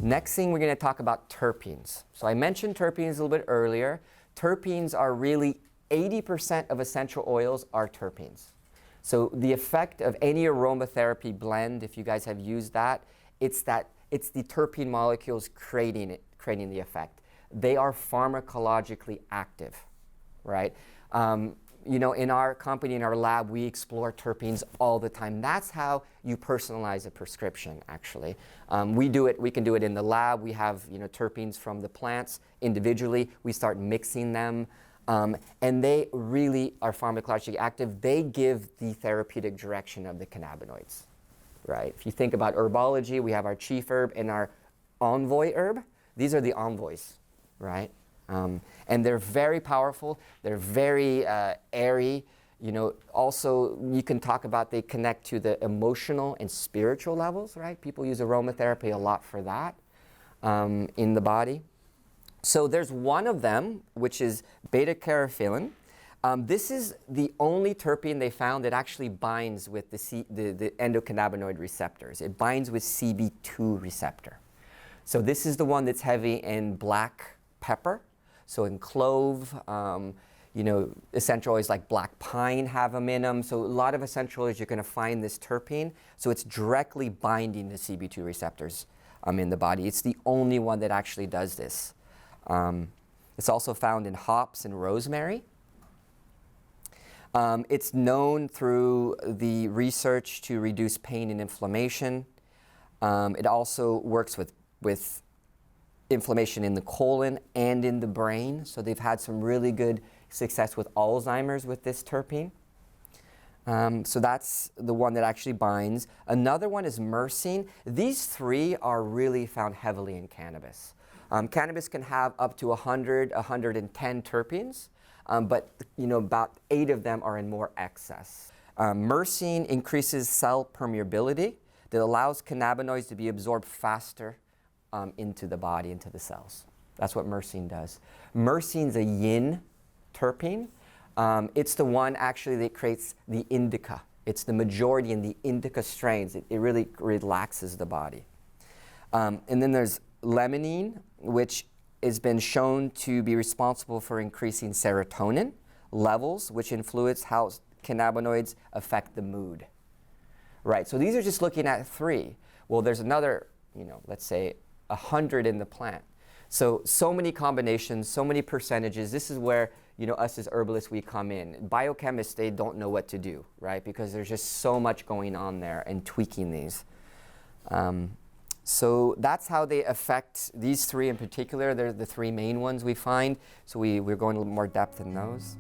Next thing, we're going to talk about terpenes. So I mentioned terpenes a little bit earlier. Terpenes are really 80% of essential oils are terpenes. So the effect of any aromatherapy blend, if you guys have used that, it's the terpene molecules creating the effect. They are pharmacologically active, right? You know, in our company, in our lab, we explore terpenes all the time. That's how you personalize a prescription, actually. We can do it in the lab. We have, you know, terpenes from the plants individually. We start mixing them, and they really are pharmacologically active. They give the therapeutic direction of the cannabinoids, right? If you think about herbology, we have our chief herb and our envoy herb. These are the envoys, right? And they're very powerful. They're very airy. You know, also you can talk about they connect to the emotional and spiritual levels, right? People use aromatherapy a lot for that in the body. So there's one of them, which is beta-caryophyllene. This is the only terpene they found that actually binds with the endocannabinoid receptors. It binds with CB2 receptor. So this is the one that's heavy in black pepper. So in clove, you know, essential oils like black pine have them in them. So a lot of essential oils, you're going to find this terpene. So it's directly binding the CB2 receptors in the body. It's the only one that actually does this. It's also found in hops and rosemary. It's known through the research to reduce pain and inflammation. It also works with inflammation in the colon and in the brain. So they've had some really good success with Alzheimer's with this terpene. So that's the one that actually binds. Another one is Mersin. These three are really found heavily in cannabis. Cannabis can have up to 100, 110 terpenes, but you know, about 8 of them are in more excess. Mersin increases cell permeability that allows cannabinoids to be absorbed faster into the body, into the cells. That's what Mersin does. Mersin's a yin terpene. It's the one actually that creates the indica. It's the majority in the indica strains. It really relaxes the body. And then there's limonene, which has been shown to be responsible for increasing serotonin levels, which influence how cannabinoids affect the mood. Right, so these are just looking at 3. Well, there's another, you know, let's say 100 in the plant. So many combinations, so many percentages. This is where, you know, us as herbalists, we come in. Biochemists, they don't know what to do, right? Because there's just so much going on there and tweaking these. So that's how they affect these 3 in particular. They're the 3 main ones we find. So we're going a little more depth in those.